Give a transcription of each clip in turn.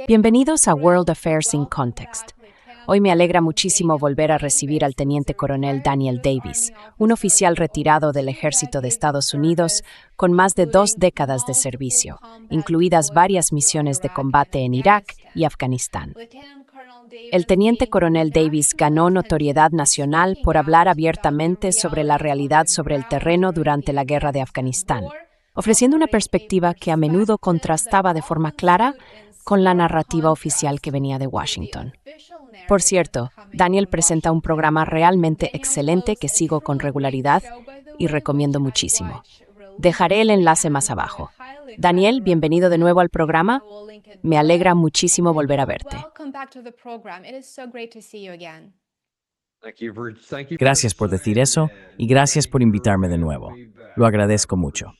Bienvenidos a World Affairs in Context. Hoy me alegra muchísimo volver a recibir al teniente coronel Daniel Davis, un oficial retirado del Ejército de Estados Unidos con más de 2 décadas de servicio, incluidas varias misiones de combate en Irak y Afganistán. El teniente coronel Davis ganó notoriedad nacional por hablar abiertamente sobre la realidad sobre el terreno durante la guerra de Afganistán, ofreciendo una perspectiva que a menudo contrastaba de forma clara con la narrativa oficial que venía de Washington. Por cierto, Daniel presenta un programa realmente excelente que sigo con regularidad y recomiendo muchísimo. Dejaré el enlace más abajo. Daniel, bienvenido de nuevo al programa. Me alegra muchísimo volver a verte. Gracias por decir eso y gracias por invitarme de nuevo. Lo agradezco mucho.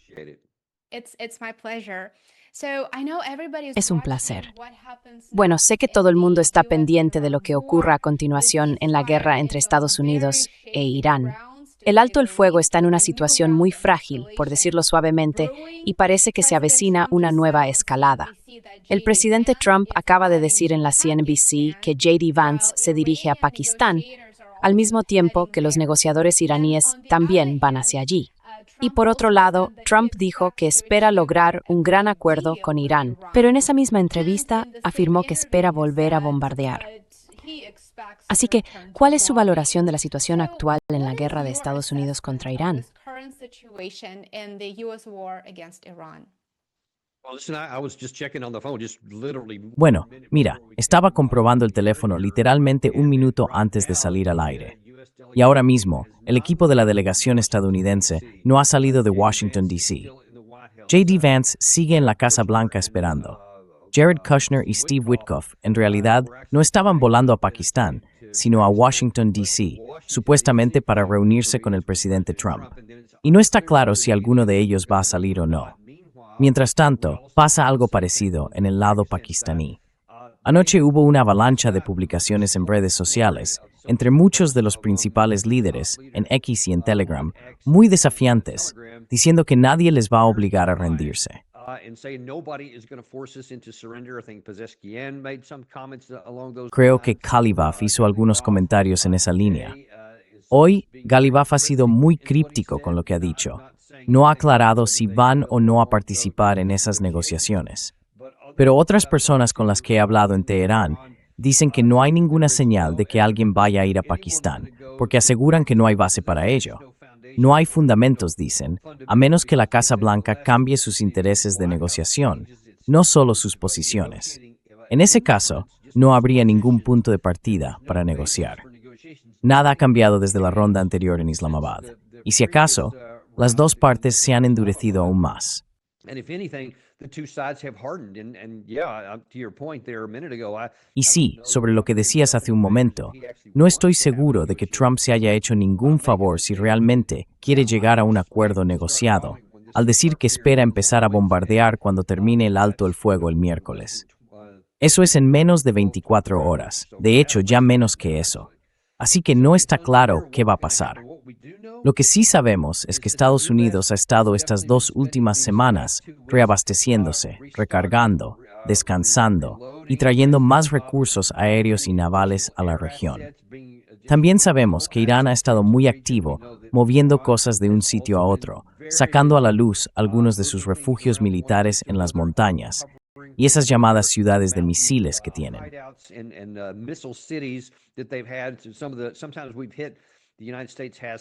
Es un placer. Bueno, sé que todo el mundo está pendiente de lo que ocurra a continuación en la guerra entre Estados Unidos e Irán. El alto el fuego está en una situación muy frágil, por decirlo suavemente, y parece que se avecina una nueva escalada. El presidente Trump acaba de decir en la CNBC que J.D. Vance se dirige a Pakistán, al mismo tiempo que los negociadores iraníes también van hacia allí. Y por otro lado, Trump dijo que espera lograr un gran acuerdo con Irán, pero en esa misma entrevista afirmó que espera volver a bombardear. Así que, ¿cuál es su valoración de la situación actual en la guerra de Estados Unidos contra Irán? Bueno, mira, estaba comprobando el teléfono literalmente un minuto antes de salir al aire. Y ahora mismo, el equipo de la delegación estadounidense no ha salido de Washington, D.C. J.D. Vance sigue en la Casa Blanca esperando. Jared Kushner y Steve Witkoff, en realidad, no estaban volando a Pakistán, sino a Washington, D.C., supuestamente para reunirse con el presidente Trump. Y no está claro si alguno de ellos va a salir o no. Mientras tanto, pasa algo parecido en el lado pakistaní. Anoche hubo una avalancha de publicaciones en redes sociales, entre muchos de los principales líderes, en X y en Telegram, muy desafiantes, diciendo que nadie les va a obligar a rendirse. Creo que Ghalibaf hizo algunos comentarios en esa línea. Hoy, Ghalibaf ha sido muy críptico con lo que ha dicho. No ha aclarado si van o no a participar en esas negociaciones. Pero otras personas con las que he hablado en Teherán dicen que no hay ninguna señal de que alguien vaya a ir a Pakistán, porque aseguran que no hay base para ello. No hay fundamentos, dicen, a menos que la Casa Blanca cambie sus intereses de negociación, no solo sus posiciones. En ese caso, no habría ningún punto de partida para negociar. Nada ha cambiado desde la ronda anterior en Islamabad. Y si acaso, las dos partes se han endurecido aún más. Y sí, sobre lo que decías hace un momento, no estoy seguro de que Trump se haya hecho ningún favor si realmente quiere llegar a un acuerdo negociado, al decir que espera empezar a bombardear cuando termine el alto el fuego el miércoles. Eso es en menos de 24 horas, de hecho ya menos que eso. Así que no está claro qué va a pasar. Lo que sí sabemos es que Estados Unidos ha estado estas 2 últimas semanas reabasteciéndose, recargando, descansando y trayendo más recursos aéreos y navales a la región. También sabemos que Irán ha estado muy activo, moviendo cosas de un sitio a otro, sacando a la luz algunos de sus refugios militares en las montañas y esas llamadas ciudades de misiles que tienen.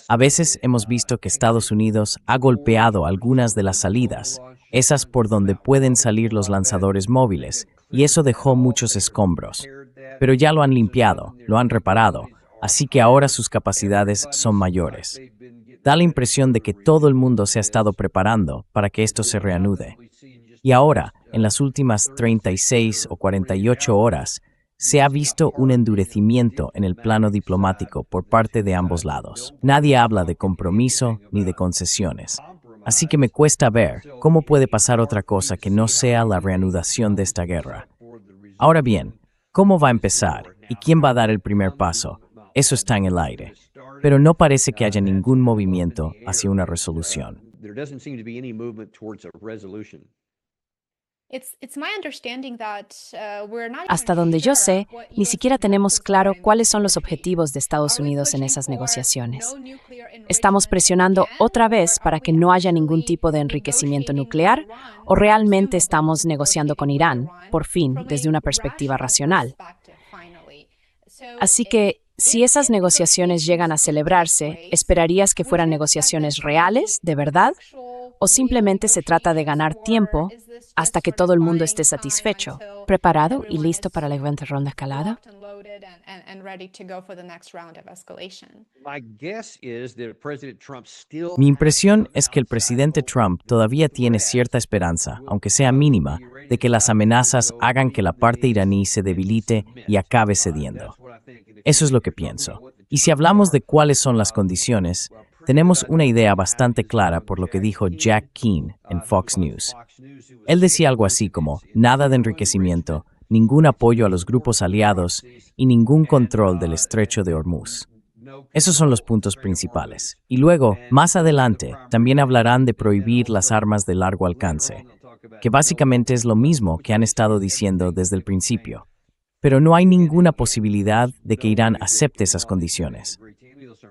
A veces hemos visto que Estados Unidos ha golpeado algunas de las salidas, esas por donde pueden salir los lanzadores móviles, y eso dejó muchos escombros. Pero ya lo han limpiado, lo han reparado, así que ahora sus capacidades son mayores. Da la impresión de que todo el mundo se ha estado preparando para que esto se reanude. Y ahora, en las últimas 36 o 48 horas, se ha visto un endurecimiento en el plano diplomático por parte de ambos lados. Nadie habla de compromiso ni de concesiones. Así que me cuesta ver cómo puede pasar otra cosa que no sea la reanudación de esta guerra. Ahora bien, ¿cómo va a empezar y quién va a dar el primer paso? Eso está en el aire. Pero no parece que haya ningún movimiento hacia una resolución. Hasta donde yo sé, ni siquiera tenemos claro cuáles son los objetivos de Estados Unidos en esas negociaciones. ¿Estamos presionando otra vez para que no haya ningún tipo de enriquecimiento nuclear o realmente estamos negociando con Irán, por fin, desde una perspectiva racional? Así que, si esas negociaciones llegan a celebrarse, ¿esperarías que fueran negociaciones reales, de verdad? ¿O simplemente se trata de ganar tiempo hasta que todo el mundo esté satisfecho, preparado y listo para la siguiente ronda escalada? Mi impresión es que el presidente Trump todavía tiene cierta esperanza, aunque sea mínima, de que las amenazas hagan que la parte iraní se debilite y acabe cediendo. Eso es lo que pienso. Y si hablamos de cuáles son las condiciones, tenemos una idea bastante clara por lo que dijo Jack Keane en Fox News. Él decía algo así como, nada de enriquecimiento, ningún apoyo a los grupos aliados y ningún control del estrecho de Hormuz. Esos son los puntos principales. Y luego, más adelante, también hablarán de prohibir las armas de largo alcance, que básicamente es lo mismo que han estado diciendo desde el principio. Pero no hay ninguna posibilidad de que Irán acepte esas condiciones.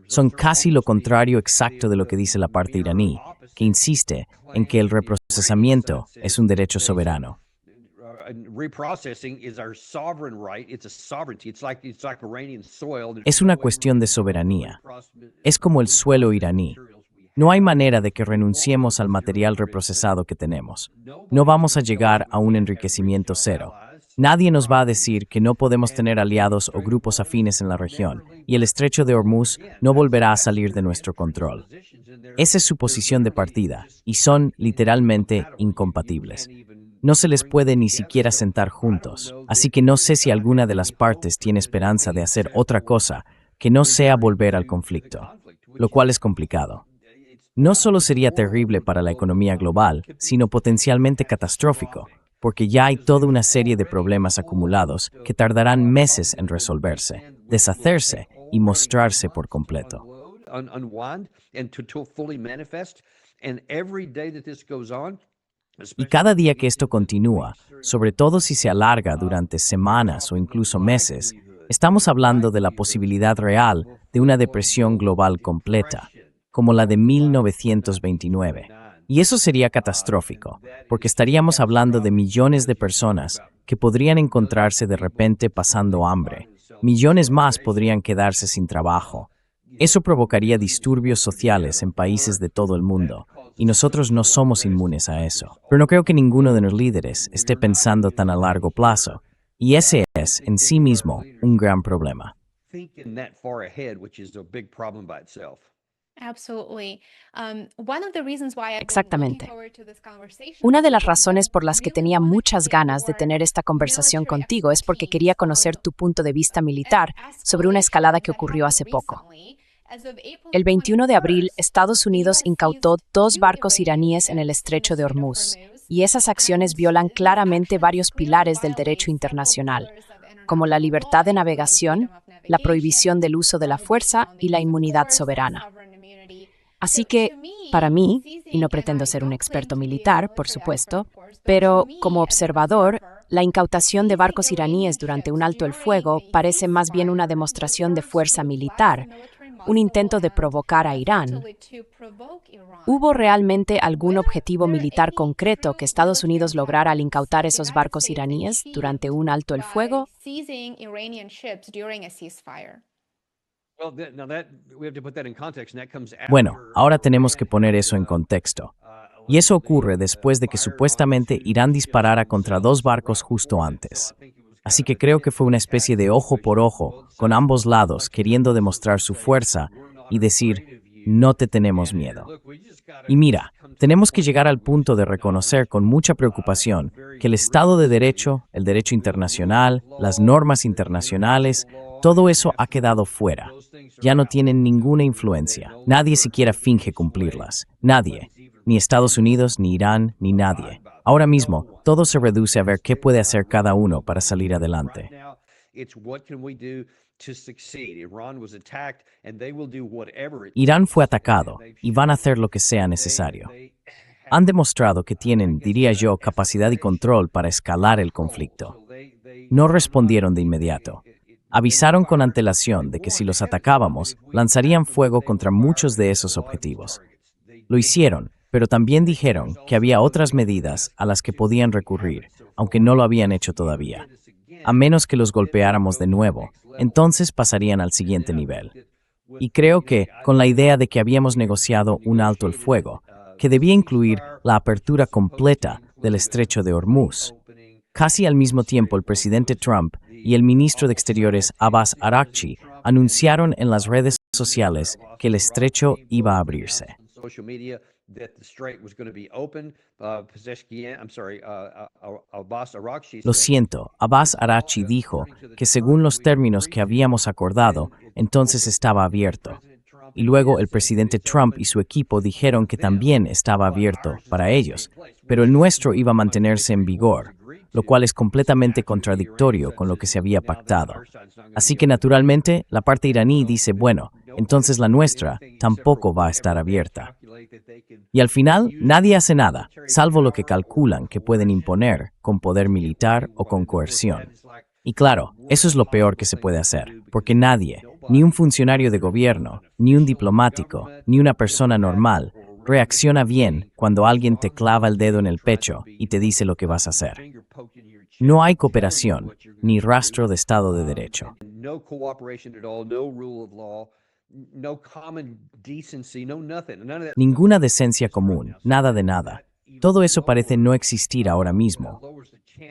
Son casi lo contrario exacto de lo que dice la parte iraní, que insiste en que el reprocesamiento es un derecho soberano. Es una cuestión de soberanía. Es como el suelo iraní. No hay manera de que renunciemos al material reprocesado que tenemos. No vamos a llegar a un enriquecimiento cero. Nadie nos va a decir que no podemos tener aliados o grupos afines en la región, y el estrecho de Hormuz no volverá a salir de nuestro control. Esa es su posición de partida, y son literalmente incompatibles. No se les puede ni siquiera sentar juntos, así que no sé si alguna de las partes tiene esperanza de hacer otra cosa que no sea volver al conflicto, lo cual es complicado. No solo sería terrible para la economía global, sino potencialmente catastrófico, porque ya hay toda una serie de problemas acumulados que tardarán meses en resolverse, deshacerse y mostrarse por completo. Y cada día que esto continúa, sobre todo si se alarga durante semanas o incluso meses, estamos hablando de la posibilidad real de una depresión global completa, como la de 1929. Y eso sería catastrófico, porque estaríamos hablando de millones de personas que podrían encontrarse de repente pasando hambre. Millones más podrían quedarse sin trabajo. Eso provocaría disturbios sociales en países de todo el mundo, y nosotros no somos inmunes a eso. Pero no creo que ninguno de los líderes esté pensando tan a largo plazo, y ese es, en sí mismo, un gran problema. Exactamente. Una de las razones por las que tenía muchas ganas de tener esta conversación contigo es porque quería conocer tu punto de vista militar sobre una escalada que ocurrió hace poco. El 21 de abril, Estados Unidos incautó 2 barcos iraníes en el estrecho de Hormuz, y esas acciones violan claramente varios pilares del derecho internacional, como la libertad de navegación, la prohibición del uso de la fuerza y la inmunidad soberana. Así que, para mí, y no pretendo ser un experto militar, por supuesto, pero como observador, la incautación de barcos iraníes durante un alto el fuego parece más bien una demostración de fuerza militar, un intento de provocar a Irán. ¿Hubo realmente algún objetivo militar concreto que Estados Unidos lograra al incautar esos barcos iraníes durante un alto el fuego? Bueno, ahora tenemos que poner eso en contexto. Y eso ocurre después de que supuestamente Irán disparara contra 2 barcos justo antes. Así que creo que fue una especie de ojo por ojo, con ambos lados queriendo demostrar su fuerza y decir, no te tenemos miedo. Y mira, tenemos que llegar al punto de reconocer con mucha preocupación que el Estado de Derecho, el derecho internacional, las normas internacionales, todo eso ha quedado fuera. Ya no tienen ninguna influencia. Nadie siquiera finge cumplirlas. Nadie. Ni Estados Unidos, ni Irán, ni nadie. Ahora mismo, todo se reduce a ver qué puede hacer cada uno para salir adelante. Irán fue atacado y van a hacer lo que sea necesario. Han demostrado que tienen, diría yo, capacidad y control para escalar el conflicto. No respondieron de inmediato. Avisaron con antelación de que si los atacábamos, lanzarían fuego contra muchos de esos objetivos. Lo hicieron, pero también dijeron que había otras medidas a las que podían recurrir, aunque no lo habían hecho todavía. A menos que los golpeáramos de nuevo, entonces pasarían al siguiente nivel. Y creo que, con la idea de que habíamos negociado un alto el fuego, que debía incluir la apertura completa del estrecho de Hormuz, casi al mismo tiempo el presidente Trump y el ministro de Exteriores Abbas Araghchi anunciaron en las redes sociales que el estrecho iba a abrirse. Lo siento, Abbas Araghchi dijo que según los términos que habíamos acordado, entonces estaba abierto. Y luego el presidente Trump y su equipo dijeron que también estaba abierto para ellos, pero el nuestro iba a mantenerse en vigor, lo cual es completamente contradictorio con lo que se había pactado. Así que naturalmente la parte iraní dice, bueno, entonces la nuestra tampoco va a estar abierta. Y al final nadie hace nada, salvo lo que calculan que pueden imponer con poder militar o con coerción. Y claro, eso es lo peor que se puede hacer, porque nadie, ni un funcionario de gobierno, ni un diplomático, ni una persona normal, reacciona bien cuando alguien te clava el dedo en el pecho y te dice lo que vas a hacer. No hay cooperación, ni rastro de Estado de Derecho. Ninguna decencia común, nada de nada. Todo eso parece no existir ahora mismo.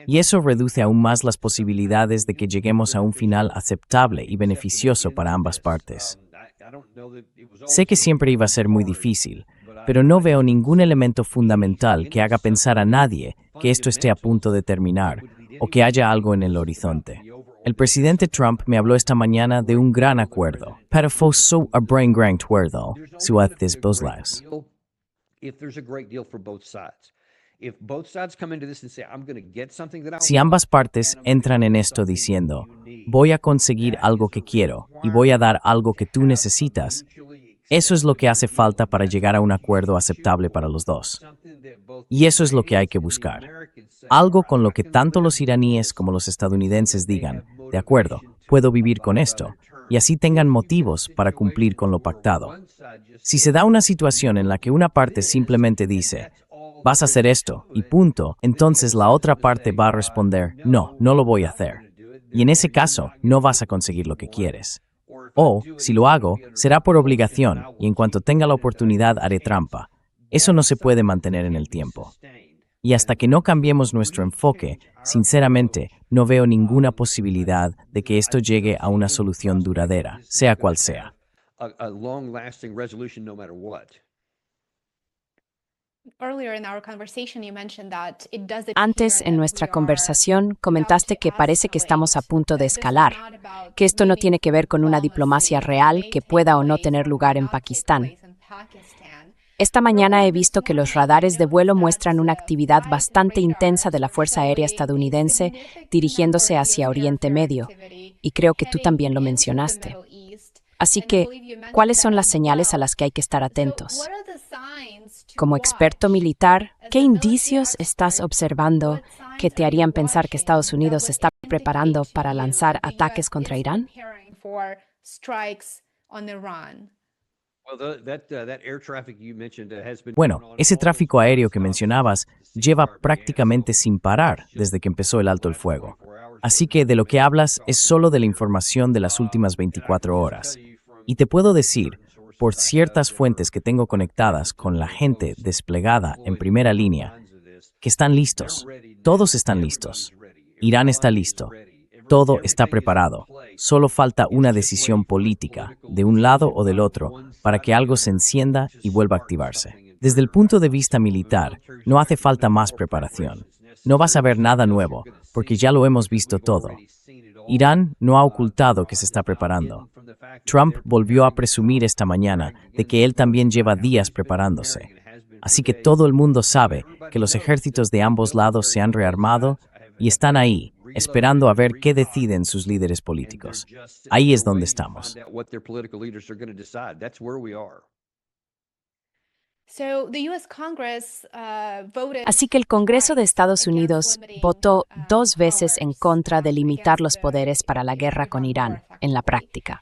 Y eso reduce aún más las posibilidades de que lleguemos a un final aceptable y beneficioso para ambas partes. Sé que siempre iba a ser muy difícil, pero no veo ningún elemento fundamental que haga pensar a nadie que esto esté a punto de terminar o que haya algo en el horizonte. El presidente Trump me habló esta mañana de un gran acuerdo. Pero fue so a brain gran acuerdo, su haces boslas. Si ambas partes entran en esto diciendo, voy a conseguir algo que quiero y voy a dar algo que tú necesitas, eso es lo que hace falta para llegar a un acuerdo aceptable para los dos. Y eso es lo que hay que buscar. Algo con lo que tanto los iraníes como los estadounidenses digan, de acuerdo, puedo vivir con esto, y así tengan motivos para cumplir con lo pactado. Si se da una situación en la que una parte simplemente dice, vas a hacer esto, y punto, entonces la otra parte va a responder, no, no lo voy a hacer. Y en ese caso, no vas a conseguir lo que quieres. O, si lo hago, será por obligación, y en cuanto tenga la oportunidad haré trampa. Eso no se puede mantener en el tiempo. Y hasta que no cambiemos nuestro enfoque, sinceramente, no veo ninguna posibilidad de que esto llegue a una solución duradera, sea cual sea. Antes, en nuestra conversación, comentaste que parece que estamos a punto de escalar, que esto no tiene que ver con una diplomacia real que pueda o no tener lugar en Pakistán. Esta mañana he visto que los radares de vuelo muestran una actividad bastante intensa de la Fuerza Aérea estadounidense dirigiéndose hacia Oriente Medio, y creo que tú también lo mencionaste. Así que, ¿cuáles son las señales a las que hay que estar atentos? Como experto militar, ¿qué indicios estás observando que te harían pensar que Estados Unidos se está preparando para lanzar ataques contra Irán? Bueno, ese tráfico aéreo que mencionabas lleva prácticamente sin parar desde que empezó el alto el fuego. Así que de lo que hablas es solo de la información de las últimas 24 horas. Y te puedo decir, por ciertas fuentes que tengo conectadas con la gente desplegada en primera línea, que están listos. Todos están listos. Irán está listo. Todo está preparado. Solo falta una decisión política, de un lado o del otro, para que algo se encienda y vuelva a activarse. Desde el punto de vista militar, no hace falta más preparación. No vas a ver nada nuevo, porque ya lo hemos visto todo. Irán no ha ocultado que se está preparando. Trump volvió a presumir esta mañana de que él también lleva días preparándose. Así que todo el mundo sabe que los ejércitos de ambos lados se han rearmado y están ahí, esperando a ver qué deciden sus líderes políticos. Ahí es donde estamos. Así que el Congreso de Estados Unidos votó 2 veces en contra de limitar los poderes para la guerra con Irán, en la práctica.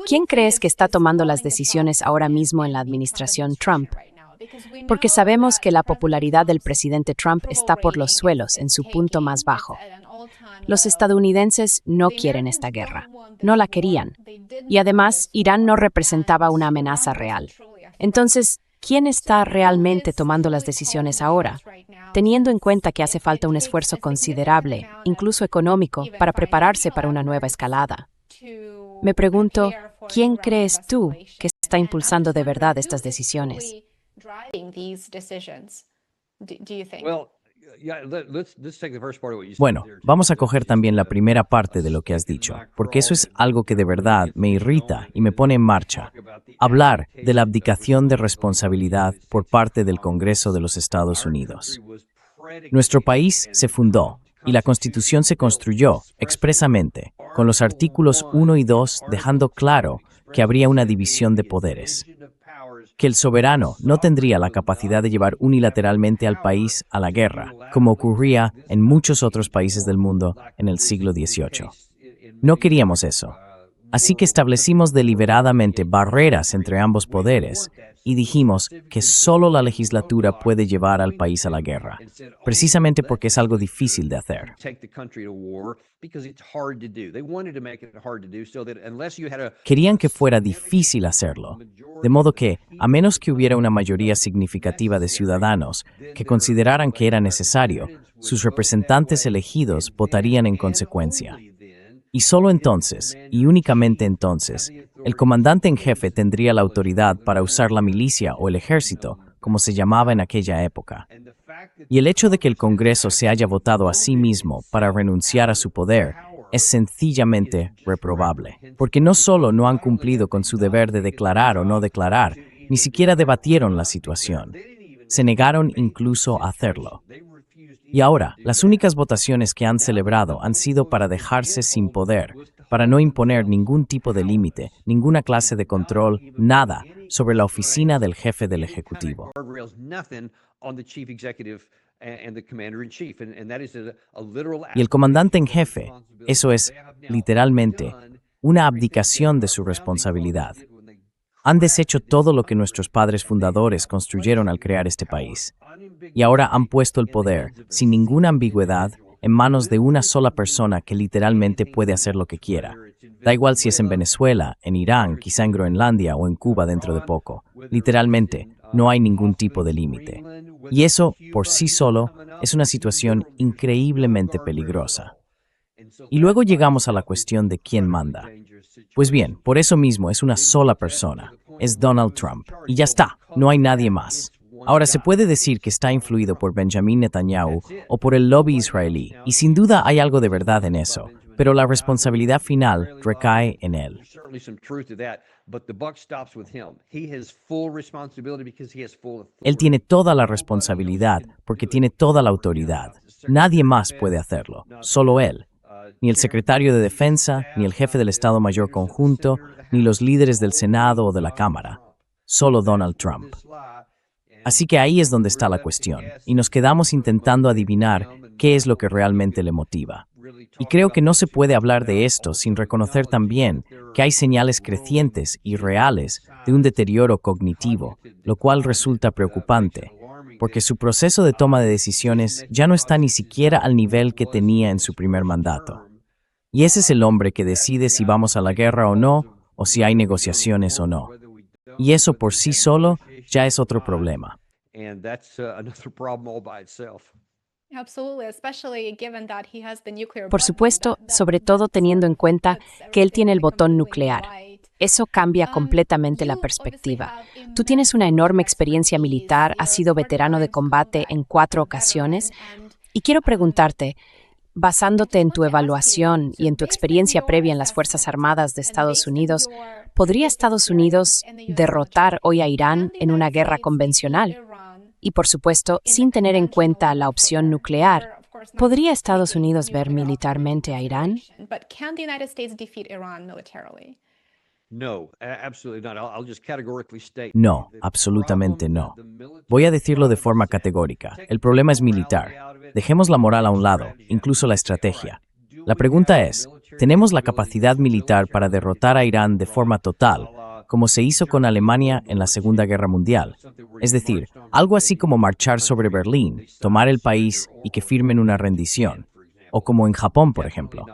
¿Quién crees que está tomando las decisiones ahora mismo en la administración Trump? Porque sabemos que la popularidad del presidente Trump está por los suelos, en su punto más bajo. Los estadounidenses no quieren esta guerra, no la querían. Y además, Irán no representaba una amenaza real. Entonces, ¿quién está realmente tomando las decisiones ahora? Teniendo en cuenta que hace falta un esfuerzo considerable, incluso económico, para prepararse para una nueva escalada. Me pregunto, ¿quién crees tú que está impulsando de verdad estas decisiones? Bueno, vamos a coger también la primera parte de lo que has dicho, porque eso es algo que de verdad me irrita y me pone en marcha. Hablar de la abdicación de responsabilidad por parte del Congreso de los Estados Unidos. Nuestro país se fundó y la Constitución se construyó expresamente, con los artículos 1 y 2 dejando claro que habría una división de poderes, que el soberano no tendría la capacidad de llevar unilateralmente al país a la guerra, como ocurría en muchos otros países del mundo en el siglo XVIII. No queríamos eso. Así que establecimos deliberadamente barreras entre ambos poderes y dijimos que solo la legislatura puede llevar al país a la guerra, precisamente porque es algo difícil de hacer. Querían que fuera difícil hacerlo, de modo que, a menos que hubiera una mayoría significativa de ciudadanos que consideraran que era necesario, sus representantes elegidos votarían en consecuencia. Y solo entonces, y únicamente entonces, el comandante en jefe tendría la autoridad para usar la milicia o el ejército, como se llamaba en aquella época. Y el hecho de que el Congreso se haya votado a sí mismo para renunciar a su poder es sencillamente reprobable, porque no solo no han cumplido con su deber de declarar o no declarar, ni siquiera debatieron la situación. Se negaron incluso a hacerlo. Y ahora, las únicas votaciones que han celebrado han sido para dejarse sin poder, para no imponer ningún tipo de límite, ninguna clase de control, nada, sobre la oficina del jefe del Ejecutivo. Y el comandante en jefe, eso es, literalmente, una abdicación de su responsabilidad. Han deshecho todo lo que nuestros padres fundadores construyeron al crear este país. Y ahora han puesto el poder, sin ninguna ambigüedad, en manos de una sola persona que literalmente puede hacer lo que quiera. Da igual si es en Venezuela, en Irán, quizá en Groenlandia o en Cuba dentro de poco. Literalmente, no hay ningún tipo de límite. Y eso, por sí solo, es una situación increíblemente peligrosa. Y luego llegamos a la cuestión de quién manda. Pues bien, por eso mismo es una sola persona. Es Donald Trump. Y ya está, no hay nadie más. Ahora, se puede decir que está influido por Benjamin Netanyahu o por el lobby israelí, y sin duda hay algo de verdad en eso, pero la responsabilidad final recae en él. Él tiene toda la responsabilidad porque tiene toda la autoridad. Nadie más puede hacerlo, solo él. Ni el secretario de Defensa, ni el jefe del Estado Mayor Conjunto, ni los líderes del Senado o de la Cámara. Solo Donald Trump. Así que ahí es donde está la cuestión, y nos quedamos intentando adivinar qué es lo que realmente le motiva. Y creo que no se puede hablar de esto sin reconocer también que hay señales crecientes y reales de un deterioro cognitivo, lo cual resulta preocupante, porque su proceso de toma de decisiones ya no está ni siquiera al nivel que tenía en su primer mandato. Y ese es el hombre que decide si vamos a la guerra o no, o si hay negociaciones o no. Y eso por sí solo ya es otro problema. Por supuesto, sobre todo teniendo en cuenta que él tiene el botón nuclear. Eso cambia completamente la perspectiva. Tú tienes una enorme experiencia militar, has sido veterano de combate en 4 ocasiones, y quiero preguntarte, basándote en tu evaluación y en tu experiencia previa en las Fuerzas Armadas de Estados Unidos, ¿podría Estados Unidos derrotar hoy a Irán en una guerra convencional? Y por supuesto, sin tener en cuenta la opción nuclear, ¿podría Estados Unidos ver militarmente a Irán? No, absolutamente no. Voy a decirlo de forma categórica. El problema es militar. Dejemos la moral a un lado, incluso la estrategia. La pregunta es, ¿tenemos la capacidad militar para derrotar a Irán de forma total, como se hizo con Alemania en la Segunda Guerra Mundial? Es decir, algo así como marchar sobre Berlín, tomar el país y que firmen una rendición. O como en Japón, por ejemplo.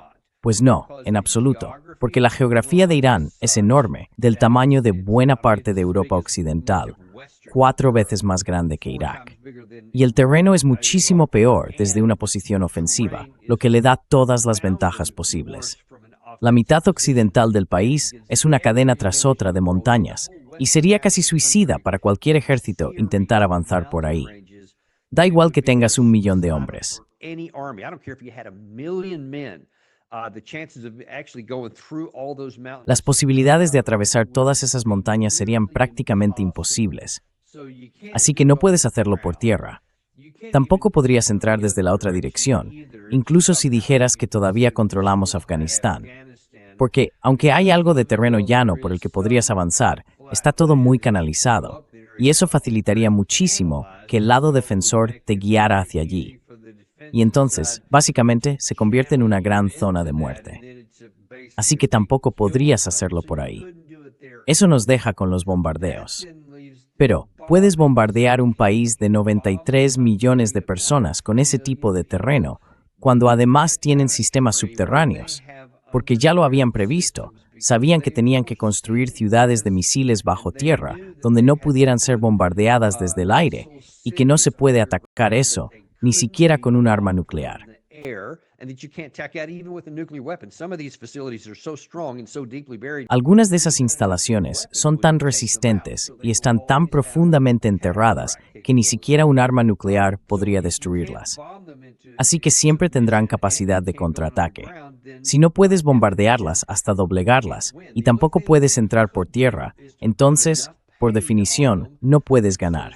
Pues no, en absoluto, porque la geografía de Irán es enorme, del tamaño de buena parte de Europa Occidental, 4 veces más grande que Irak. Y el terreno es muchísimo peor desde una posición ofensiva, lo que le da todas las ventajas posibles. La mitad occidental del país es una cadena tras otra de montañas, y sería casi suicida para cualquier ejército intentar avanzar por ahí. Da igual que tengas 1 millón de hombres. Las posibilidades de atravesar todas esas montañas serían prácticamente imposibles. Así que no puedes hacerlo por tierra. Tampoco podrías entrar desde la otra dirección, incluso si dijeras que todavía controlamos Afganistán. Porque, aunque hay algo de terreno llano por el que podrías avanzar, está todo muy canalizado, y eso facilitaría muchísimo que el lado defensor te guiara hacia allí. Y entonces, básicamente, se convierte en una gran zona de muerte. Así que tampoco podrías hacerlo por ahí. Eso nos deja con los bombardeos. Pero, ¿puedes bombardear un país de 93 millones de personas con ese tipo de terreno, cuando además tienen sistemas subterráneos? Porque ya lo habían previsto. Sabían que tenían que construir ciudades de misiles bajo tierra, donde no pudieran ser bombardeadas desde el aire, y que no se puede atacar eso, ni siquiera con un arma nuclear. Algunas de esas instalaciones son tan resistentes y están tan profundamente enterradas que ni siquiera un arma nuclear podría destruirlas. Así que siempre tendrán capacidad de contraataque. Si no puedes bombardearlas hasta doblegarlas y tampoco puedes entrar por tierra, entonces, por definición, no puedes ganar.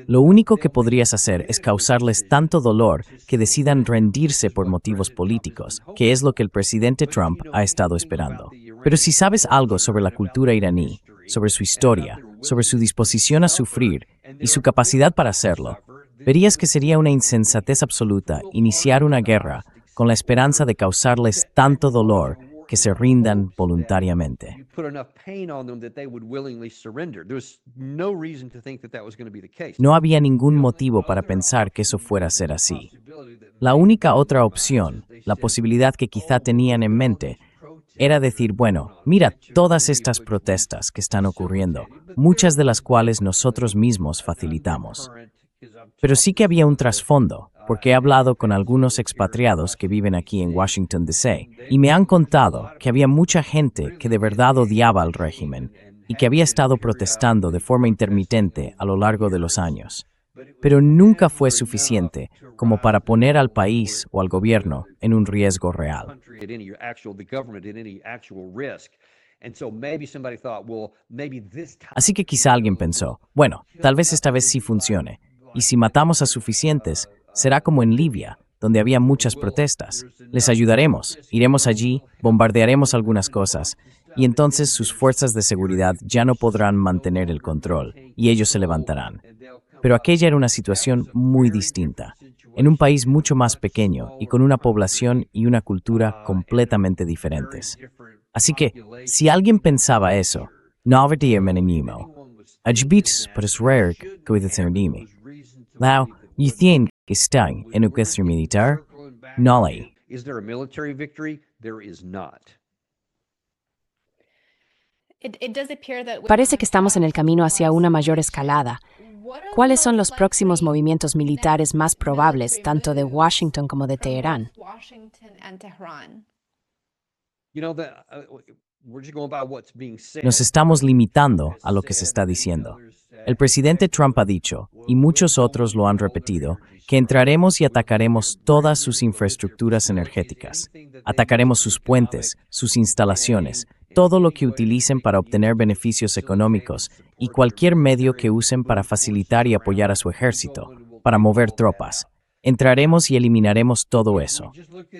Lo único que podrías hacer es causarles tanto dolor que decidan rendirse por motivos políticos, que es lo que el presidente Trump ha estado esperando. Pero si sabes algo sobre la cultura iraní, sobre su historia, sobre su disposición a sufrir y su capacidad para hacerlo, verías que sería una insensatez absoluta iniciar una guerra con la esperanza de causarles tanto dolor que se rindan voluntariamente. No había ningún motivo para pensar que eso fuera a ser así. La única otra opción, la posibilidad que quizá tenían en mente, era decir, bueno, mira todas estas protestas que están ocurriendo, muchas de las cuales nosotros mismos facilitamos. Pero sí que había un trasfondo, porque he hablado con algunos expatriados que viven aquí en Washington, D.C., y me han contado que había mucha gente que de verdad odiaba al régimen y que había estado protestando de forma intermitente a lo largo de los años. Pero nunca fue suficiente como para poner al país o al gobierno en un riesgo real. Así que quizá alguien pensó, bueno, tal vez esta vez sí funcione, y si matamos a suficientes, será como en Libia, donde había muchas protestas. Les ayudaremos, iremos allí, bombardearemos algunas cosas, y entonces sus fuerzas de seguridad ya no podrán mantener el control, y ellos se levantarán. Pero aquella era una situación muy distinta, en un país mucho más pequeño y con una población y una cultura completamente diferentes. Así que, si alguien pensaba eso, no habría menimo. Ajbits para Srerik Kuitaternimi. Lao, Yithien que están en una cuestión militar, no hay. Parece que estamos en el camino hacia una mayor escalada. ¿Cuáles son los próximos movimientos militares más probables, tanto de Washington como de Teherán? Nos estamos limitando a lo que se está diciendo. El presidente Trump ha dicho, y muchos otros lo han repetido, que entraremos y atacaremos todas sus infraestructuras energéticas. Atacaremos sus puentes, sus instalaciones, todo lo que utilicen para obtener beneficios económicos y cualquier medio que usen para facilitar y apoyar a su ejército, para mover tropas. Entraremos y eliminaremos todo eso.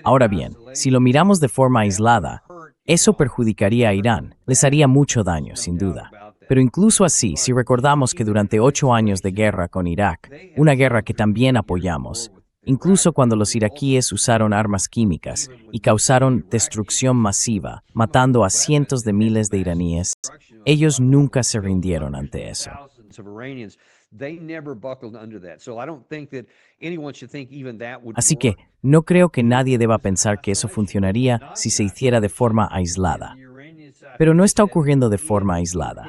Ahora bien, si lo miramos de forma aislada, Eso perjudicaría a Irán, les haría mucho daño, sin duda. Pero incluso así, si recordamos que durante 8 años de guerra con Irak, una guerra que también apoyamos, incluso cuando los iraquíes usaron armas químicas y causaron destrucción masiva, matando a cientos de miles de iraníes, ellos nunca se rindieron ante eso. Así que no creo que nadie deba pensar que eso funcionaría si se hiciera de forma aislada. Pero no está ocurriendo de forma aislada.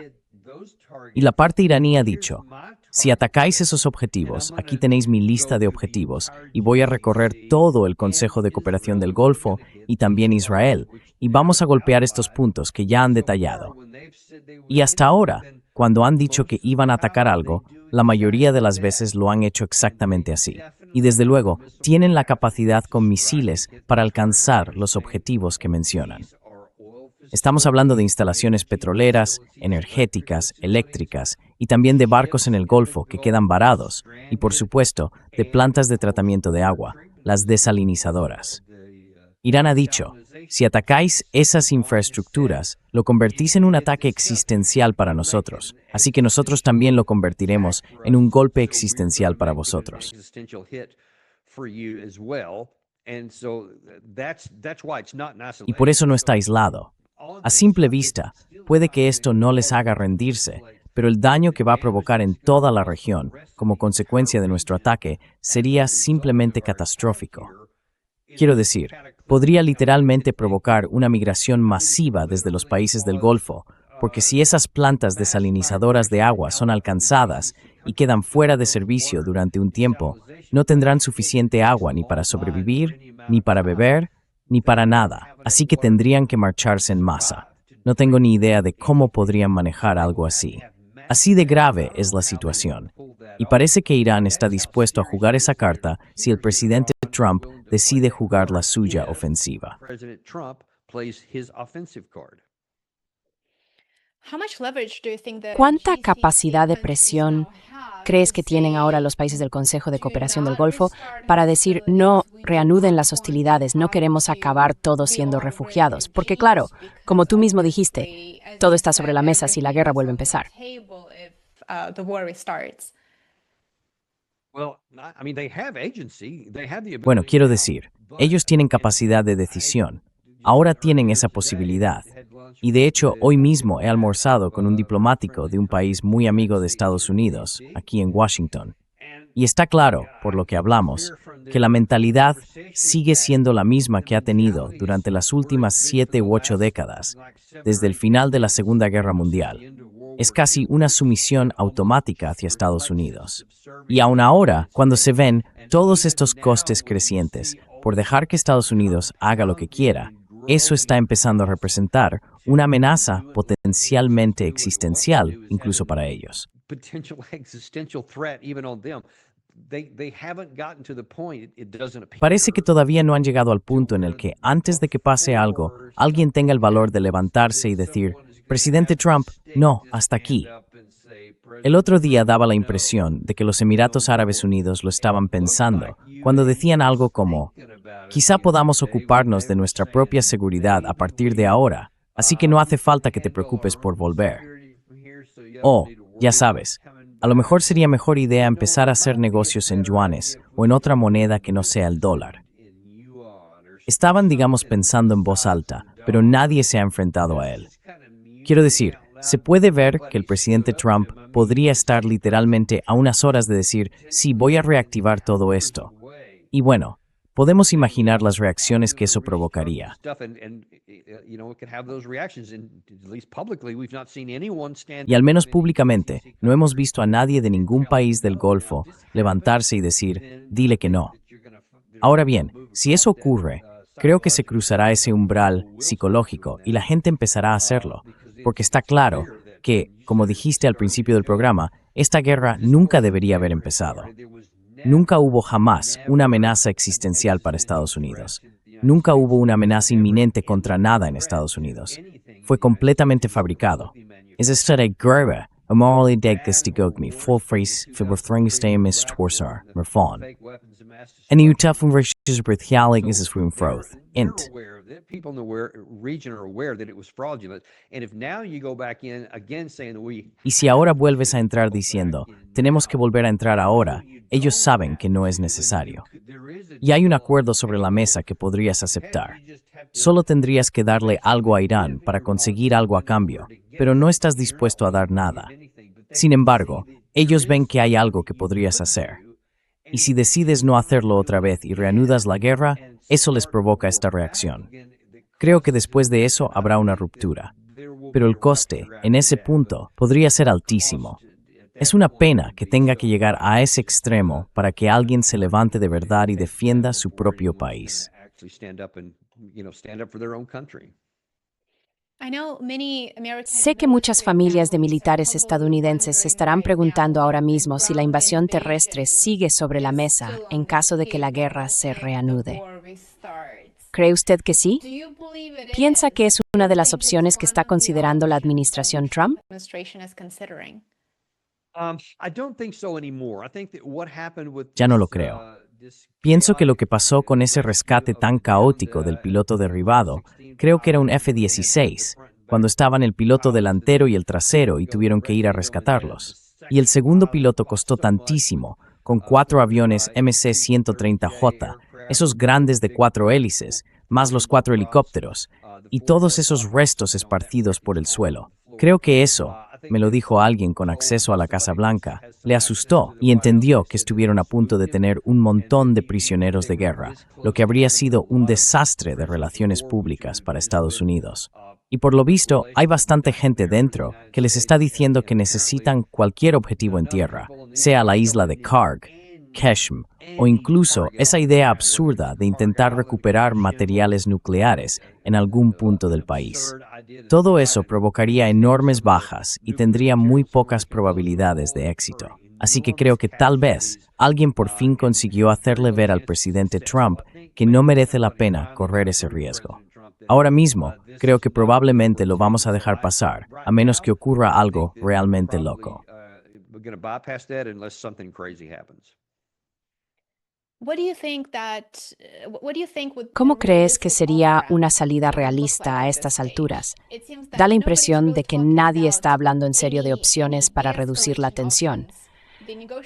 Y la parte iraní ha dicho, si atacáis esos objetivos, aquí tenéis mi lista de objetivos y voy a recorrer todo el Consejo de Cooperación del Golfo y también Israel, y vamos a golpear estos puntos que ya han detallado. Y hasta ahora, cuando han dicho que iban a atacar algo, la mayoría de las veces lo han hecho exactamente así. Y desde luego, tienen la capacidad con misiles para alcanzar los objetivos que mencionan. Estamos hablando de instalaciones petroleras, energéticas, eléctricas y también de barcos en el Golfo que quedan varados y, por supuesto, de plantas de tratamiento de agua, las desalinizadoras. Irán ha dicho, si atacáis esas infraestructuras, lo convertís en un ataque existencial para nosotros, así que nosotros también lo convertiremos en un golpe existencial para vosotros. Y por eso no está aislado. A simple vista, puede que esto no les haga rendirse, pero el daño que va a provocar en toda la región, como consecuencia de nuestro ataque, sería simplemente catastrófico. Quiero decir, podría literalmente provocar una migración masiva desde los países del Golfo, porque si esas plantas desalinizadoras de agua son alcanzadas y quedan fuera de servicio durante un tiempo, no tendrán suficiente agua ni para sobrevivir, ni para beber, ni para nada, así que tendrían que marcharse en masa. No tengo ni idea de cómo podrían manejar algo así. Así de grave es la situación. Y parece que Irán está dispuesto a jugar esa carta si el presidente Trump decide jugar la suya ofensiva. ¿Cuánta capacidad de presión crees que tienen ahora los países del Consejo de Cooperación del Golfo para decir no reanuden las hostilidades, no queremos acabar todos siendo refugiados? Porque claro, como tú mismo dijiste, todo está sobre la mesa si la guerra vuelve a empezar. Bueno, quiero decir, ellos tienen capacidad de decisión. Ahora tienen esa posibilidad. Y de hecho, hoy mismo he almorzado con un diplomático de un país muy amigo de Estados Unidos, aquí en Washington. Y está claro, por lo que hablamos, que la mentalidad sigue siendo la misma que ha tenido durante las últimas 7 u 8 décadas, desde el final de la Segunda Guerra Mundial. Es casi una sumisión automática hacia Estados Unidos. Y aún ahora, cuando se ven todos estos costes crecientes por dejar que Estados Unidos haga lo que quiera, eso está empezando a representar una amenaza potencialmente existencial, incluso para ellos. Parece que todavía no han llegado al punto en el que, antes de que pase algo, alguien tenga el valor de levantarse y decir, Presidente Trump, no, hasta aquí. El otro día daba la impresión de que los Emiratos Árabes Unidos lo estaban pensando, cuando decían algo como, quizá podamos ocuparnos de nuestra propia seguridad a partir de ahora, así que no hace falta que te preocupes por volver. O, ya sabes, a lo mejor sería mejor idea empezar a hacer negocios en yuanes o en otra moneda que no sea el dólar. Estaban, digamos, pensando en voz alta, pero nadie se ha enfrentado a él. Quiero decir, se puede ver que el presidente Trump podría estar literalmente a unas horas de decir, sí, voy a reactivar todo esto. Y bueno, podemos imaginar las reacciones que eso provocaría. Y al menos públicamente, no hemos visto a nadie de ningún país del Golfo levantarse y decir, dile que no. Ahora bien, si eso ocurre, creo que se cruzará ese umbral psicológico y la gente empezará a hacerlo, porque está claro que, como dijiste al principio del programa, esta guerra nunca debería haber empezado. Nunca hubo jamás una amenaza existencial para Estados Unidos. Nunca hubo una amenaza inminente contra nada en Estados Unidos. Fue completamente fabricado. Es esta guerra, morally deggestigog me, full phrase, fiberthringstein mis tworsar, merfon. En utafun Brithaling is Froth. Int. People in the region are aware that it was fraudulent. And if now you go back in again saying that Y si ahora vuelves a entrar diciendo, tenemos que volver a entrar ahora, ellos saben que no es necesario. Y hay un acuerdo sobre la mesa que podrías aceptar. Solo tendrías que darle algo a Irán para conseguir algo a cambio, pero no estás dispuesto a dar nada. Sin embargo, ellos ven que hay algo que podrías hacer. Y si decides no hacerlo otra vez y reanudas la guerra, eso les provoca esta reacción. Creo que después de eso habrá una ruptura. Pero el coste, en ese punto, podría ser altísimo. Es una pena que tenga que llegar a ese extremo para que alguien se levante de verdad y defienda su propio país. Sé que muchas familias de militares estadounidenses se estarán preguntando ahora mismo si la invasión terrestre sigue sobre la mesa en caso de que la guerra se reanude. ¿Cree usted que sí? ¿Piensa que es una de las opciones que está considerando la administración Trump? Ya no lo creo. Pienso que lo que pasó con ese rescate tan caótico del piloto derribado, creo que era un F-16, cuando estaban el piloto delantero y el trasero y tuvieron que ir a rescatarlos. Y el segundo piloto costó tantísimo, con 4 aviones MC-130J, esos grandes de 4 hélices, más los 4 helicópteros, y todos esos restos esparcidos por el suelo. Creo que eso, me lo dijo alguien con acceso a la Casa Blanca, le asustó y entendió que estuvieron a punto de tener un montón de prisioneros de guerra, lo que habría sido un desastre de relaciones públicas para Estados Unidos. Y por lo visto, hay bastante gente dentro que les está diciendo que necesitan cualquier objetivo en tierra, sea la isla de Karg, Keshm, o incluso esa idea absurda de intentar recuperar materiales nucleares en algún punto del país. Todo eso provocaría enormes bajas y tendría muy pocas probabilidades de éxito. Así que creo que tal vez alguien por fin consiguió hacerle ver al presidente Trump que no merece la pena correr ese riesgo. Ahora mismo, creo que probablemente lo vamos a dejar pasar, a menos que ocurra algo realmente loco. ¿Cómo crees que sería una salida realista a estas alturas? Da la impresión de que nadie está hablando en serio de opciones para reducir la tensión.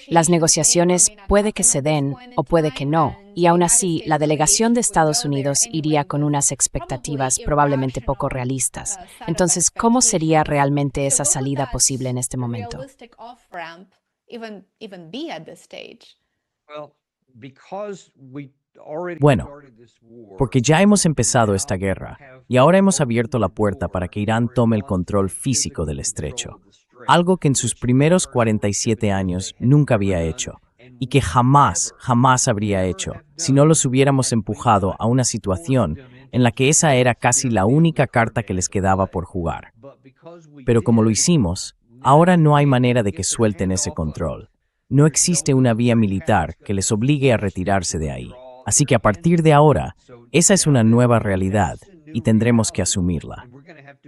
Las negociaciones puede que se den o puede que no, y aún así la delegación de Estados Unidos iría con unas expectativas probablemente poco realistas. Entonces, ¿cómo sería realmente esa salida posible en este momento? Bueno, porque ya hemos empezado esta guerra y ahora hemos abierto la puerta para que Irán tome el control físico del estrecho, algo que en sus primeros 47 años nunca había hecho y que jamás habría hecho si no los hubiéramos empujado a una situación en la que esa era casi la única carta que les quedaba por jugar. Pero como lo hicimos, ahora no hay manera de que suelten ese control. No existe una vía militar que les obligue a retirarse de ahí. Así que a partir de ahora, esa es una nueva realidad y tendremos que asumirla.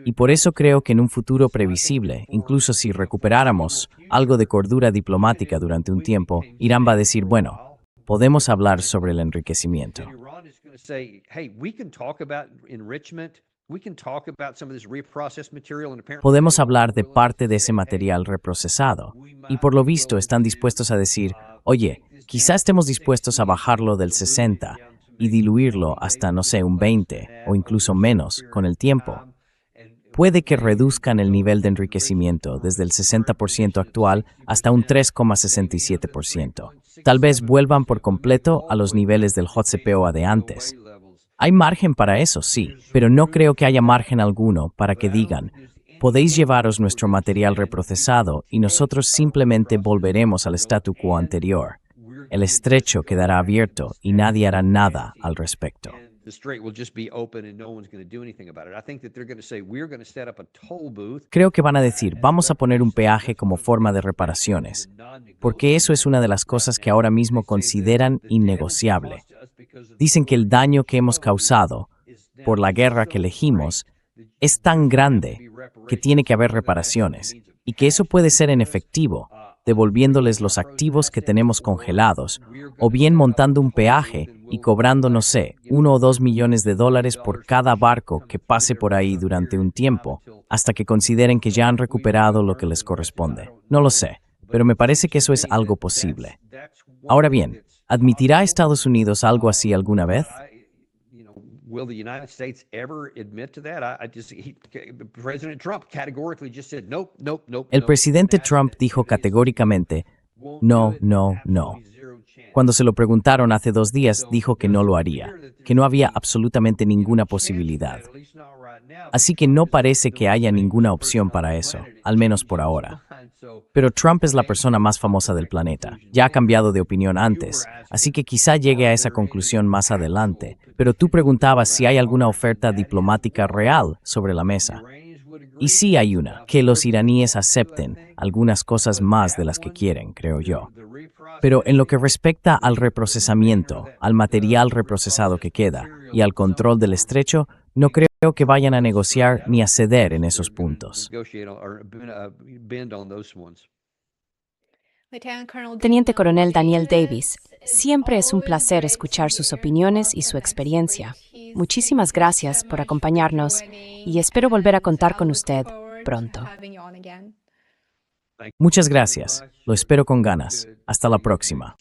Y por eso creo que en un futuro previsible, incluso si recuperáramos algo de cordura diplomática durante un tiempo, Irán va a decir, bueno, podemos hablar sobre el enriquecimiento. Podemos hablar de parte de ese material reprocesado, y por lo visto están dispuestos a decir, oye, quizá estemos dispuestos a bajarlo del 60 y diluirlo hasta, no sé, un 20 o incluso menos con el tiempo. Puede que reduzcan el nivel de enriquecimiento desde el 60% actual hasta un 3,67%. Tal vez vuelvan por completo a los niveles del JCPOA de antes. Hay margen para eso, sí, pero no creo que haya margen alguno para que digan, podéis llevaros nuestro material reprocesado y nosotros simplemente volveremos al statu quo anterior. El estrecho quedará abierto y nadie hará nada al respecto. Creo que van a decir, vamos a poner un peaje como forma de reparaciones, porque eso es una de las cosas que ahora mismo consideran innegociable. Dicen que el daño que hemos causado por la guerra que elegimos es tan grande que tiene que haber reparaciones y que eso puede ser en efectivo devolviéndoles los activos que tenemos congelados, o bien montando un peaje y cobrando, no sé, $1 o $2 millones por cada barco que pase por ahí durante un tiempo, hasta que consideren que ya han recuperado lo que les corresponde. No lo sé, pero me parece que eso es algo posible. Ahora bien, ¿admitirá Estados Unidos algo así alguna vez? Will the United States ever admit to that? President Trump categorically just said, nope, nope, nope. El presidente Trump dijo categóricamente, no, no, no. Cuando se lo preguntaron hace 2 días, dijo que no lo haría, que no había absolutamente ninguna posibilidad. Así que no parece que haya ninguna opción para eso, al menos por ahora. Pero Trump es la persona más famosa del planeta. Ya ha cambiado de opinión antes, así que quizá llegue a esa conclusión más adelante. Pero tú preguntabas si hay alguna oferta diplomática real sobre la mesa. Y sí hay una, que los iraníes acepten algunas cosas más de las que quieren, creo yo. Pero en lo que respecta al reprocesamiento, al material reprocesado que queda y al control del estrecho, no creo que vayan a negociar ni a ceder en esos puntos. Teniente Coronel Daniel Davis, siempre es un placer escuchar sus opiniones y su experiencia. Muchísimas gracias por acompañarnos y espero volver a contar con usted pronto. Muchas gracias. Lo espero con ganas. Hasta la próxima.